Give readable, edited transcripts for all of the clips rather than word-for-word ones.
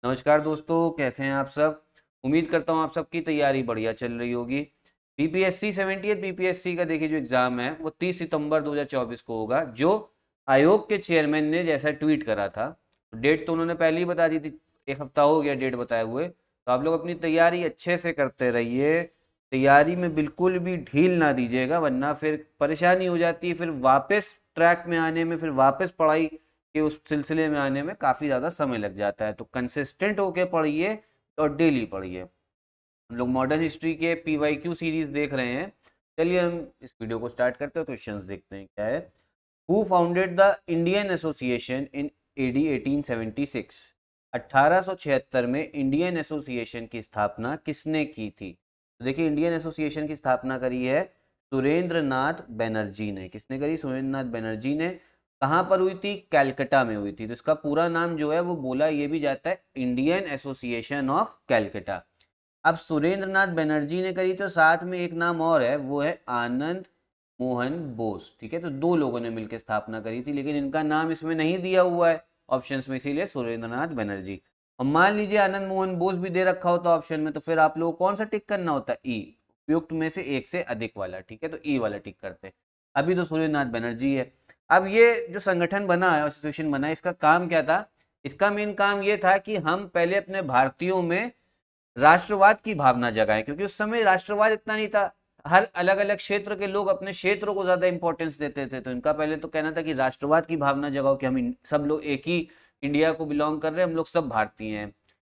नमस्कार दोस्तों, कैसे हैं आप सब। उम्मीद करता हूँ आप सबकी तैयारी बढ़िया चल रही होगी। बीपीएससी 70th बीपीएससी का देखिए जो एग्ज़ाम है वो 30 सितंबर 2024 को होगा, जो आयोग के चेयरमैन ने जैसा ट्वीट करा था। डेट तो उन्होंने पहले ही बता दी थी, एक हफ्ता हो गया डेट बताए हुए। तो आप लोग अपनी तैयारी अच्छे से करते रहिए। तैयारी में बिल्कुल भी ढील ना दीजिएगा, वरना फिर परेशानी हो जाती है। फिर वापस ट्रैक में आने में, फिर वापस पढ़ाई कि उस सिलसिले में आने में काफ़ी ज़्यादा समय लग जाता है। तो कंसिस्टेंट होके पढ़िए और डेली पढ़िए। हम लोग मॉडर्न हिस्ट्री के पीवाईक्यू सीरीज देख रहे हैं। चलिए हम इस वीडियो को स्टार्ट करते हैं। क्वेश्चंस देखते हैं क्या है। Who founded the Indian Association in AD 1876? 1876 में इंडियन एसोसिएशन की स्थापना किसने की थी? तो देखिए, इंडियन एसोसिएशन की स्थापना करी है सुरेंद्र नाथ बनर्जी ने। किसने करी? सुरेंद्र नाथ बनर्जी ने। कहाँ पर हुई थी? कैलकटा में हुई थी। तो इसका पूरा नाम जो है वो बोला ये भी जाता है इंडियन एसोसिएशन ऑफ कैलकटा। अब सुरेंद्र नाथ बनर्जी ने करी, तो साथ में एक नाम और है, वो है आनंद मोहन बोस। ठीक है, तो दो लोगों ने मिलकर स्थापना करी थी, लेकिन इनका नाम इसमें नहीं दिया हुआ है ऑप्शंस में, इसीलिए सुरेंद्र नाथ बनर्जी। और मान लीजिए आनंद मोहन बोस भी दे रखा होता ऑप्शन में, तो फिर आप लोगों को कौन सा टिक करना होता? ई। उपयुक्त में से एक से अधिक वाला। ठीक है, तो ई वाला टिक करते हैं। अभी तो सुरेंद्र नाथ बनर्जी है। अब ये जो संगठन बना है, एसोसिएशन बना है, इसका काम क्या था? इसका मेन काम ये था कि हम पहले अपने भारतीयों में राष्ट्रवाद की भावना जगाएं, क्योंकि उस समय राष्ट्रवाद इतना नहीं था। हर अलग अलग क्षेत्र के लोग अपने क्षेत्रों को ज्यादा इंपॉर्टेंस देते थे। तो इनका पहले तो कहना था कि राष्ट्रवाद की भावना जगाओ, कि सब लोग एक ही इंडिया को बिलोंग कर रहे हैं, हम लोग सब भारतीय हैं।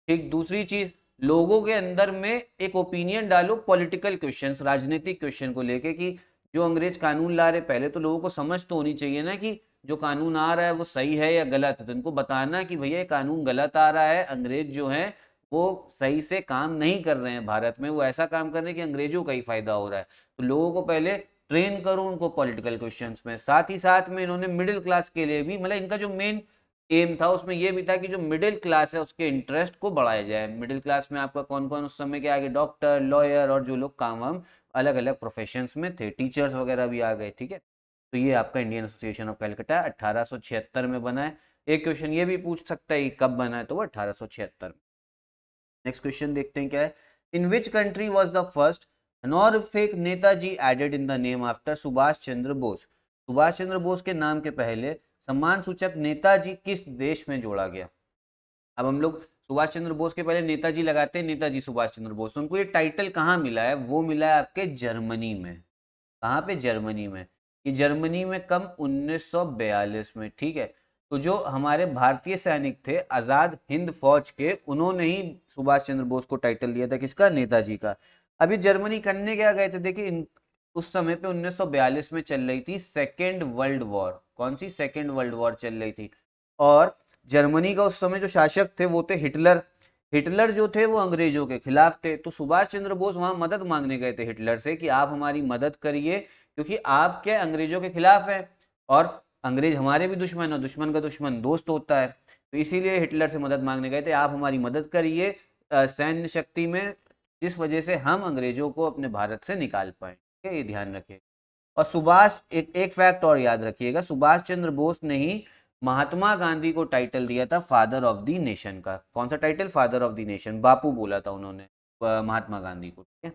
ठीक। दूसरी चीज, लोगों के अंदर में एक ओपिनियन डालो पॉलिटिकल क्वेश्चंस, राजनीतिक क्वेश्चन को लेके, कि जो अंग्रेज कानून ला रहे, पहले तो लोगों को समझ तो होनी चाहिए ना कि जो कानून आ रहा है वो सही है या गलत है। तो इनको बताना कि भैया ये कानून गलत आ रहा है, अंग्रेज जो है वो सही से काम नहीं कर रहे हैं भारत में, वो ऐसा काम कर रहे हैं कि अंग्रेजों का ही फायदा हो रहा है। तो लोगों को पहले ट्रेन करो उनको पॉलिटिकल क्वेश्चंस में। साथ ही साथ में इन्होंने मिडिल क्लास के लिए भी, मतलब इनका जो मेन एम था उसमें यह भी था कि जो मिडिल क्लास है उसके इंटरेस्ट को बढ़ाया जाए। मिडिल क्लास में आपका कौन कौन उस समय के आगे? डॉक्टर, लॉयर और जो लोग काम वाम अलग अलग प्रोफेशंस में थे, टीचर्स वगैरह भी आ गए। ठीक है, तो ये आपका इंडियन एसोसिएशन ऑफ कैलकटा 1876 में बना है। एक क्वेश्चन ये भी पूछ सकता है कब बना है, तो वो 1876 में। नेक्स्ट क्वेश्चन देखते हैं क्या है। In which country was the first honorific Netaji added in the name after Subhash Chandra Bose? Subhash Chandra Bose के नाम के पहले सम्मान सूचक नेताजी किस देश में जोड़ा गया? अब हम लोग सुभाष चंद्र बोस के पहले नेताजी लगाते हैं, नेताजी सुभाष चंद्र बोस। उनको ये टाइटल कहाँ मिला है? वो मिला है आपके जर्मनी में। कहाँ पे? जर्मनी में। ये जर्मनी में कब? 1942 में। ठीक है, तो जो हमारे भारतीय सैनिक थे आजाद हिंद फौज के, उन्होंने ही सुभाष चंद्र बोस को टाइटल दिया था, किसका? नेताजी का। अभी जर्मनी करने क्या गए थे? देखिए, उस समय पे 1942 में चल रही थी सेकेंड वर्ल्ड वॉर। कौन सी? सेकेंड वर्ल्ड वॉर चल रही थी। और जर्मनी का उस समय जो शासक थे वो थे हिटलर। हिटलर जो थे वो अंग्रेजों के खिलाफ थे। तो सुभाष चंद्र बोस वहां मदद मांगने गए थे हिटलर से कि आप हमारी मदद करिए, क्योंकि आप क्या अंग्रेजों के खिलाफ हैं, और अंग्रेज हमारे भी दुश्मन है, दुश्मन का दुश्मन दोस्त होता है। तो इसीलिए हिटलर से मदद मांगने गए थे, आप हमारी मदद करिए सैन्य शक्ति में, जिस वजह से हम अंग्रेजों को अपने भारत से निकाल पाए। ठीक है, ये ध्यान रखिए। और सुभाष, एक फैक्ट और याद रखिएगा, सुभाष चंद्र बोस ने ही महात्मा गांधी को टाइटल दिया था फादर ऑफ द नेशन का। कौन सा title? Father of the nation. Bapu बोला था उन्होंने महात्मा गांधी को। ठीक है,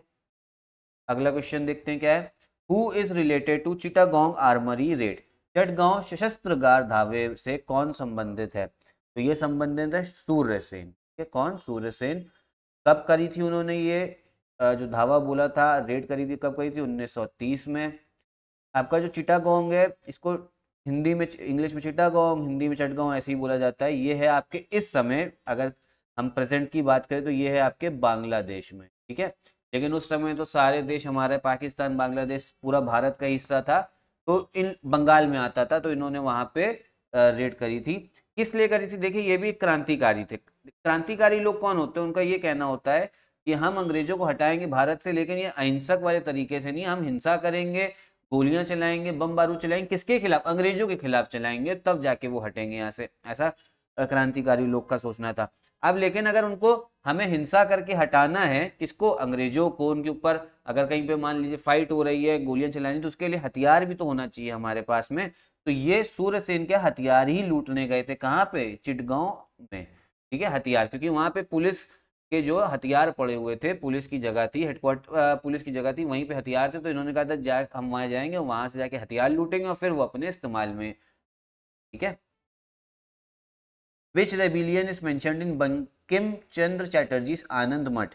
अगला क्वेश्चन देखते हैं क्या है। Who is related to Chittagong armoury raid? Chittagong सशस्त्रगार धावे से कौन संबंधित है? तो ये संबंधित है सूर्यसेन। ठीक है, कौन? सूर्यसेन। कब करी थी उन्होंने ये जो धावा बोला था, रेड करी थी, कब करी थी? 1930 में। आपका जो चिटागोंग है, इसको हिंदी में, इंग्लिश में चिटागोंग, हिंदी में चटगांव, ऐसे ही बोला जाता है। ये है आपके इस समय, अगर हम प्रेजेंट की बात करें तो ये है आपके बांग्लादेश में। ठीक है, लेकिन उस समय तो सारे देश हमारे, पाकिस्तान, बांग्लादेश, पूरा भारत का हिस्सा था, तो इन बंगाल में आता था। तो इन्होंने वहां पे रेड करी थी। किस लिए करी थी? देखिए, ये भी क्रांतिकारी थे। क्रांतिकारी लोग कौन होते हैं? उनका ये कहना होता है कि हम अंग्रेजों को हटाएंगे भारत से, लेकिन ये अहिंसक वाले तरीके से नहीं, हम हिंसा करेंगे, गोलियां चलाएंगे, बम बारूद चलाएंगे। किसके खिलाफ? अंग्रेजों के खिलाफ चलाएंगे, तब जाके वो हटेंगे यहाँ से। ऐसा क्रांतिकारी लोग का सोचना था। अब लेकिन अगर उनको, हमें हिंसा करके हटाना है, किसको? अंग्रेजों को। उनके ऊपर अगर कहीं पे मान लीजिए फाइट हो रही है, गोलियां चलानी, तो उसके लिए हथियार भी तो होना चाहिए हमारे पास में। तो ये सूर्यसेन के हथियार ही लूटने गए थे। कहाँ पे? चिटगांव में। ठीक है, हथियार, क्योंकि वहां पे पुलिस के जो हथियार पड़े हुए थे, पुलिस की जगह थी, हेडक्वार्टर पुलिस की जगह थी, वहीं पे हथियार थे, तो इन्होंने कहा था हम वहां जाएंगे, वहां से जाके हथियार लूटेंगे और फिर वो अपने इस्तेमाल में। ठीक है। Which rebellion is mentioned in Bankim Chandra Chatterjee Anand Math?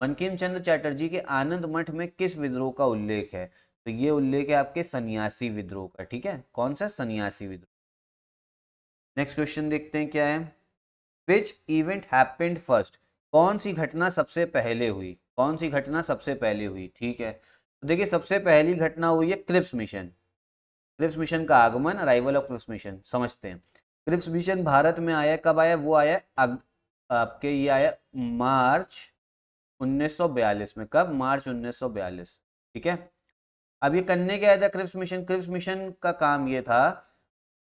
Bankim Chandra Chatterjee के आनंद मठ में किस विद्रोह का उल्लेख है? तो ये उल्लेख है आपके सन्यासी विद्रोह का। ठीक है, कौन सा? सन्यासी विद्रोह। नेक्स्ट क्वेश्चन देखते हैं क्या है। Which event happened first? कौन सी घटना सबसे पहले हुई? कौन सी घटना सबसे पहले हुई? ठीक है, तो देखिए सबसे पहली घटना हुई है क्रिप्स मिशन। क्रिप्स मिशन का आगमन, अराइवल ऑफ क्रिप्स मिशन, समझते हैं। क्रिप्स मिशन भारत में आया, कब आया? वो आया आपके ये आया मार्च 1942 में। कब? मार्च 1942। ठीक है। अब ये करने क्या आया था क्रिप्स मिशन? क्रिप्स मिशन का काम ये था,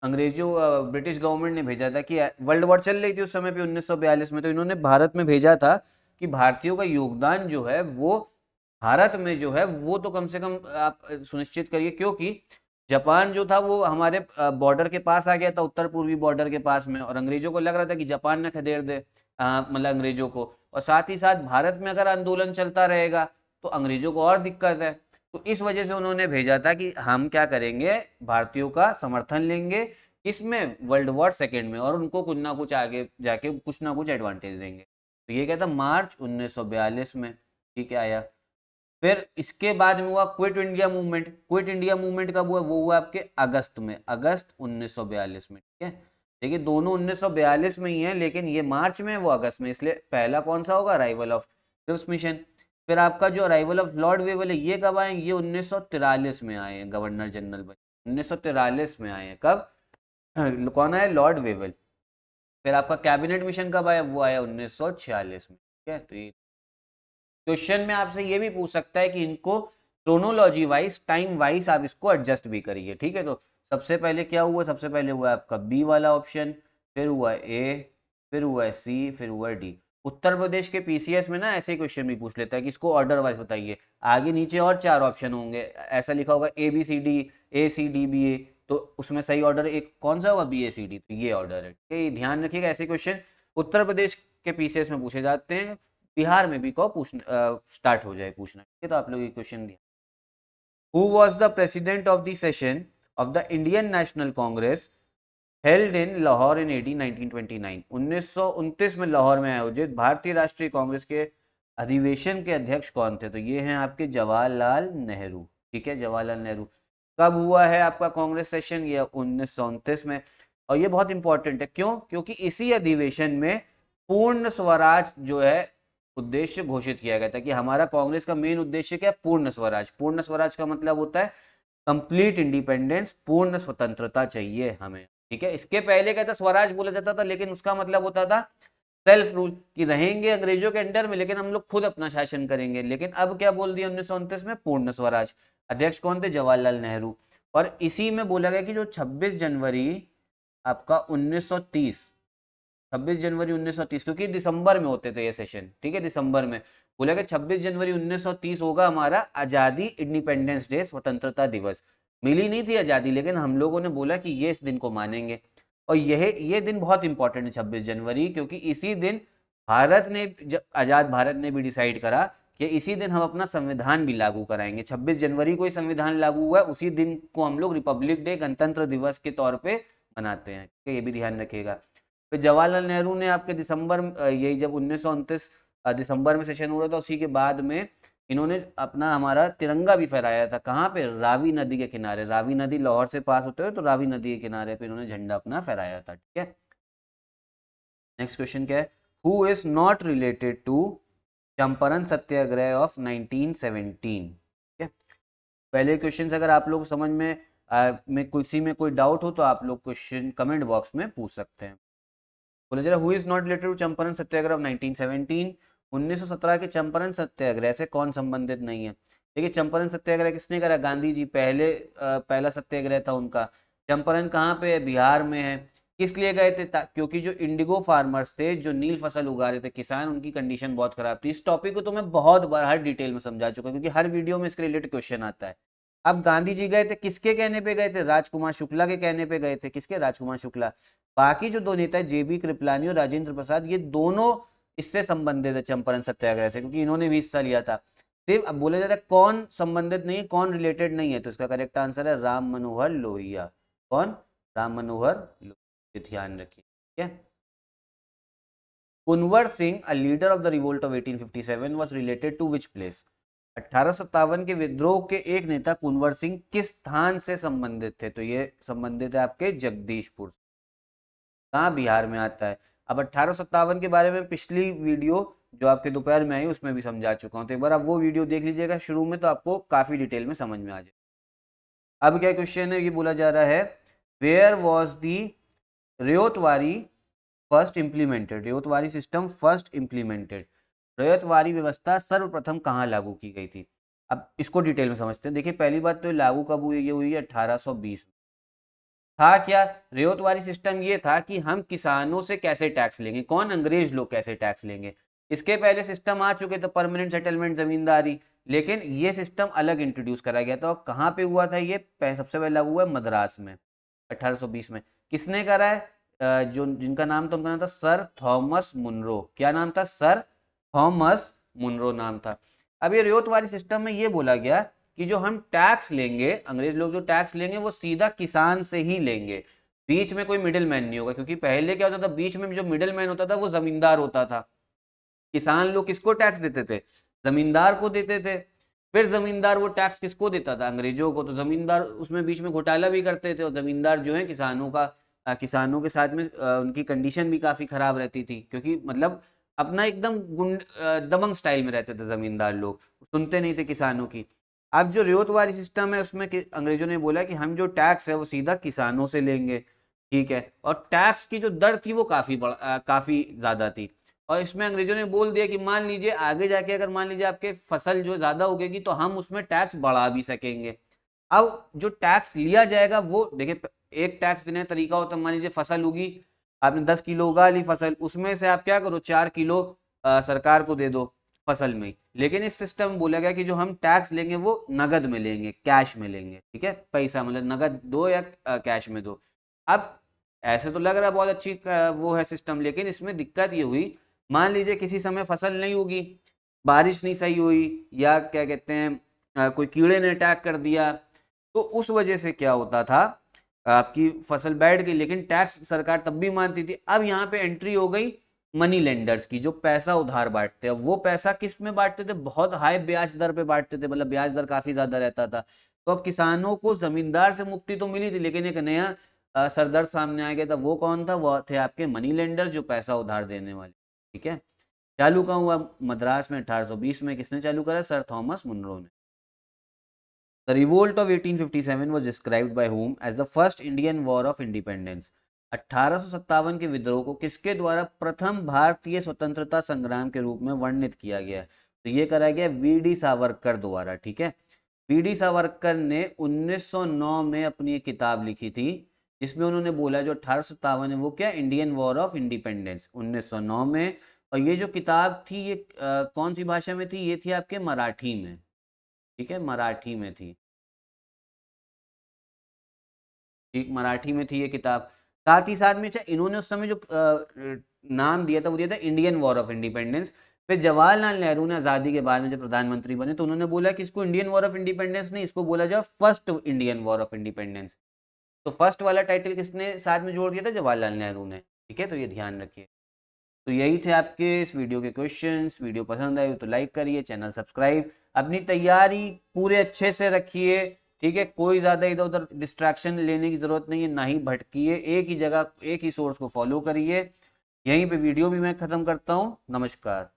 अंग्रेजों ब्रिटिश गवर्नमेंट ने भेजा था कि वर्ल्ड वॉर चल रही थी उस समय पे 1942 में, तो इन्होंने भारत में भेजा था कि भारतीयों का योगदान जो है वो भारत में जो है वो तो कम से कम आप सुनिश्चित करिए, क्योंकि जापान जो था वो हमारे बॉर्डर के पास आ गया था, उत्तर पूर्वी बॉर्डर के पास में, और अंग्रेजों को लग रहा था कि जापान ने खदेड़ दे मतलब अंग्रेजों को, और साथ ही साथ भारत में अगर आंदोलन चलता रहेगा तो अंग्रेजों को और दिक्कत है। तो इस वजह से उन्होंने भेजा था कि हम क्या करेंगे, भारतीयों का समर्थन लेंगे इसमें, वर्ल्ड वॉर सेकेंड में, और उनको कुछ ना कुछ आगे जाके कुछ ना कुछ एडवांटेज देंगे। तो ये क्या था? मार्च 1942 में। ठीक है, आया। फिर इसके बाद में हुआ quit India movement. Quit India movement कब हुआ? वो हुआ आपके अगस्त में, अगस्त 1942 में। ठीक है, देखिए दोनों 1942 में ही है, लेकिन ये मार्च में, वो अगस्त में, इसलिए पहला कौन सा होगा? Arrival of Cripps mission. फिर आपका जो अराइवल ऑफ लॉर्ड वेवल है, ये कब आए? ये 1943 में आए हैं, गवर्नर जनरल बने 1943 में आए हैं। कब? कौन आया? Lord Wavell. फिर आपका कैबिनेट मिशन कब आया? वो आया 1946 में। ठीक है, तो ये क्वेश्चन में आपसे ये भी पूछ सकता है कि इनको क्रोनोलॉजी वाइज, टाइम वाइज आप इसको एडजस्ट भी करिए। ठीक है, तो सबसे पहले क्या हुआ? सबसे पहले हुआ आपका बी वाला ऑप्शन, फिर हुआ ए, फिर हुआ सी, फिर हुआ डी। उत्तर प्रदेश के पीसीएस में ना ऐसे क्वेश्चन भी पूछ लेता है कि इसको ऑर्डर वाइज बताइए, आगे नीचे और 4 ऑप्शन होंगे, ऐसा लिखा होगा A B C D, A C D B A, तो उसमें सही ऑर्डर एक कौन सा होगा? बी ए सी डी, तो ये ऑर्डर है। ठीक है, ध्यान रखिएगा, ऐसे क्वेश्चन उत्तर प्रदेश के पीसीएस में पूछे जाते हैं, बिहार में भी को पूछना स्टार्ट हो जाए पूछना। ठीक है, तो आप लोग ये क्वेश्चन दिया। Who was the president of the session of the Indian National Congress held in Lahore in AD 1929? 1929 में लाहौर में आयोजित भारतीय राष्ट्रीय कांग्रेस के अधिवेशन के अध्यक्ष कौन थे? तो ये हैं आपके जवाहरलाल नेहरू। ठीक है, जवाहरलाल नेहरू। कब हुआ है आपका कांग्रेस सेशन? ये 1929 में। और ये बहुत इंपॉर्टेंट है, क्यों? क्योंकि इसी अधिवेशन में पूर्ण स्वराज जो है उद्देश्य घोषित किया गया था, कि हमारा कांग्रेस का मेन उद्देश्य क्या है? पूर्ण स्वराज। पूर्ण स्वराज का मतलब होता है कंप्लीट इंडिपेंडेंस, पूर्ण स्वतंत्रता चाहिए हमें। ठीक है, इसके पहले क्या था? स्वराज बोला जाता था, लेकिन उसका मतलब होता था सेल्फ रूल, कि रहेंगे अंग्रेजों के अंडर में लेकिन हम लोग खुद अपना शासन करेंगे। लेकिन अब क्या बोल दिया 1929 में? पूर्ण स्वराज। अध्यक्ष कौन थे? जवाहरलाल नेहरू। और इसी में बोला गया कि जो 26 जनवरी आपका 1930, 26 जनवरी 1930, क्योंकि दिसंबर में होते थे ये सेशन। ठीक है, दिसंबर में बोला कि 26 जनवरी 1930 होगा हमारा आजादी, इंडिपेंडेंस डे, स्वतंत्रता दिवस। मिली नहीं थी आजादी, लेकिन हम लोगों ने बोला कि ये इस दिन को मानेंगे। और ये दिन बहुत इंपॉर्टेंट है 26 जनवरी, क्योंकि इसी दिन भारत ने, आजाद भारत ने भी डिसाइड करा कि इसी दिन हम अपना संविधान भी लागू कराएंगे। 26 जनवरी को ही संविधान लागू हुआ है, उसी दिन को हम लोग रिपब्लिक डे, गणतंत्र दिवस के तौर पे मनाते हैं। ये भी ध्यान रखिएगा। फिर जवाहरलाल नेहरू ने आपके दिसंबर, यही जब 1929 दिसंबर में सेशन हुआ था, उसी के बाद में इन्होंने अपना हमारा तिरंगा भी फहराया था। कहाँ पे? रावी नदी के किनारे। रावी नदी लाहौर से पास होते हुए, तो रावी नदी के किनारे पे इन्होंने झंडा अपना फहराया था। ठीक है, नेक्स्ट क्वेश्चन क्या है? Who is not related to Champaran Satyagraha of 1917? ठीक है, पहले क्वेश्चन अगर आप लोग समझ में किसी में कोई डाउट हो तो आप लोग क्वेश्चन कमेंट बॉक्स में पूछ सकते हैं। बोले जरा, who is not related to Champaran Satyagraha of 1917? 1917 के चंपारण सत्याग्रह से कौन संबंधित नहीं है? देखिए, चंपारण सत्याग्रह किसने करा? गांधी जी। पहला सत्याग्रह था उनका। चंपारण कहाँ पे है? बिहार में है। किस लिए गए थे? क्योंकि जो इंडिगो फार्मर्स थे, जो नील फसल उगा रहे थे किसान, उनकी कंडीशन बहुत खराब थी। इस टॉपिक को तो मैं बहुत बार हर डिटेल में समझा चुका हूं, क्योंकि हर वीडियो में इसके रिलेटेड क्वेश्चन आता है। अब गांधी जी गए थे, किसके कहने पे गए थे? राजकुमार शुक्ला के कहने पे गए थे। किसके? राजकुमार शुक्ला। बाकी जो दो नेता है जेबी कृपलानी और राजेंद्र प्रसाद, ये दोनों इससे संबंधित है चंपारण सत्याग्रह से, क्योंकि इन्होंने भी हिस्सा लिया था। सिर्फ अब बोला जा रहा है कौन संबंधित नहीं है, कौन रिलेटेड नहीं है, तो इसका करेक्ट आंसर है राम मनोहर लोहिया। कौन? राम मनोहर लोहिया, ध्यान रखिए। ठीक है। Kunwar Singh, a leader of the revolt of 1857, was related to which place? 1857 के विद्रोह के एक नेता कुंवर सिंह किस स्थान से संबंधित थे? तो ये संबंधित है आपके जगदीशपुर। कहाँ? बिहार में आता है। अब 1857 के बारे में पिछली वीडियो जो आपके दोपहर में आई उसमें भी समझा चुका हूँ, तो एक बार आप वो वीडियो देख लीजिएगा शुरू में, तो आपको काफी डिटेल में समझ में आ जाए। अब क्या क्वेश्चन है, ये बोला जा रहा है where was the ryotwari first implemented? Ryotwari system first implemented, ryotwari व्यवस्था सर्वप्रथम कहाँ लागू की गई थी? अब इसको डिटेल में समझते हैं। देखिए पहली बात तो लागू कब हुई? ये हुई है 1820 में। था क्या? रेयोतवारी सिस्टम ये था कि हम किसानों से कैसे टैक्स लेंगे, कौन? अंग्रेज लोग कैसे टैक्स लेंगे। इसके पहले सिस्टम आ चुके थे, परमानेंट सेटलमेंट, जमींदारी, लेकिन ये सिस्टम अलग इंट्रोड्यूस करा गया था। कहाँ पे हुआ था ये? सबसे पहले लागू हुआ मद्रास में 1820 में। किसने करा है? जो जिनका नाम था, उनका नाम था सर थॉमस मुनरो। क्या नाम था? सर थॉमस मुनरो नाम था। अब ये रेयोतवारी सिस्टम में ये बोला गया कि जो हम टैक्स लेंगे, अंग्रेज लोग जो टैक्स लेंगे वो सीधा किसान से ही लेंगे, बीच में कोई मिडिल मैन नहीं होगा। क्योंकि पहले क्या होता था, बीच में जो मिडिल मैन होता था वो जमींदार होता था। किसान लोग किसको टैक्स देते थे? जमींदार को देते थे। फिर जमींदार वो टैक्स किसको देता था? अंग्रेजों को। तो जमींदार उसमें बीच में घोटाला भी करते थे, और जमींदार जो है किसानों का किसानों के साथ में उनकी कंडीशन भी काफी खराब रहती थी, क्योंकि मतलब अपना एकदम दबंग स्टाइल में रहते थे जमींदार लोग, सुनते नहीं थे किसानों की। अब जो रेतवारी सिस्टम है उसमें अंग्रेजों ने बोला कि हम जो टैक्स है वो सीधा किसानों से लेंगे। ठीक है। और टैक्स की जो दर थी वो काफी ज्यादा थी। और इसमें अंग्रेजों ने बोल दिया कि मान लीजिए आगे जाके अगर मान लीजिए आपके फसल जो ज्यादा उगेगी तो हम उसमें टैक्स बढ़ा भी सकेंगे। अब जो टैक्स लिया जाएगा वो देखिए, एक टैक्स देने का तरीका होता है, मान लीजिए फसल उगी, आपने 10 किलो उगा ली फसल, उसमें से आप क्या करो, 4 किलो सरकार को दे दो फसल में। लेकिन इस सिस्टम में बोला गया कि जो हम टैक्स लेंगे वो नगद में लेंगे, कैश में लेंगे। ठीक है, पैसा मतलब नगद दो या कैश में दो। अब ऐसे तो लग रहा है बहुत अच्छी वो है सिस्टम, लेकिन इसमें दिक्कत ये हुई, मान लीजिए किसी समय फसल नहीं उगी, बारिश नहीं सही हुई, या क्या कहते हैं कोई कीड़े ने अटैक कर दिया, तो उस वजह से क्या होता था, आपकी फसल बैठ गई, लेकिन टैक्स सरकार तब भी मानती थी। अब यहाँ पे एंट्री हो गई मनी लेंडर्स की, जो पैसा उधार बांटते हैं। वो पैसा किस में बांटते थे? बहुत हाई ब्याज दर पे बांटते थे, मतलब ब्याज दर काफी ज्यादा रहता था। तो अब किसानों को जमींदार से मुक्ति तो मिली थी, लेकिन एक नया सरदर्द सामने आ गया था। वो कौन था? वो थे आपके मनी लेंडर, जो पैसा उधार देने वाले। ठीक है। चालू कहाँ हुआ? मद्रास में 1820 में। किसने चालू करा? सर थॉमस मुनरो ने। The revolt of 1857 was described by whom as the first Indian War of Independence? 1857 के विद्रोह को किसके द्वारा प्रथम भारतीय स्वतंत्रता संग्राम के रूप में वर्णित किया गया? तो ये करा गया वी.डी. सावरकर द्वारा। ठीक है। वी.डी. सावरकर ने 1909 में अपनी एक किताब लिखी थी, जिसमें उन्होंने बोला जो 1857 है वो क्या? इंडियन वॉर ऑफ इंडिपेंडेंस, 1909 में। और ये जो किताब थी ये कौन सी भाषा में थी? ये थी आपके मराठी में। ठीक है, मराठी में थी। ठीक, मराठी में थी ये किताब। साथ ही साथ में इन्होंने उस समय जो नाम दिया था वो दिया था इंडियन वॉर ऑफ इंडिपेंडेंस। फिर जवाहरलाल नेहरू ने आज़ादी के बाद में जब प्रधानमंत्री बने तो उन्होंने बोला कि इसको इंडियन वॉर ऑफ इंडिपेंडेंस नहीं, इसको बोला जाए first Indian war of independence. तो फर्स्ट वाला टाइटल किसने साथ में जोड़ दिया था? जवाहरलाल नेहरू ने। ठीक है, तो ये ध्यान रखिए। तो यही थे आपके इस वीडियो के क्वेश्चंस। वीडियो पसंद आए तो लाइक करिए, चैनल सब्सक्राइब, अपनी तैयारी पूरे अच्छे से रखिए। ठीक है, कोई ज़्यादा इधर उधर डिस्ट्रैक्शन लेने की ज़रूरत नहीं है, ना ही भटकिए, एक ही जगह एक ही सोर्स को फॉलो करिए। यहीं पे वीडियो भी मैं ख़त्म करता हूँ। नमस्कार।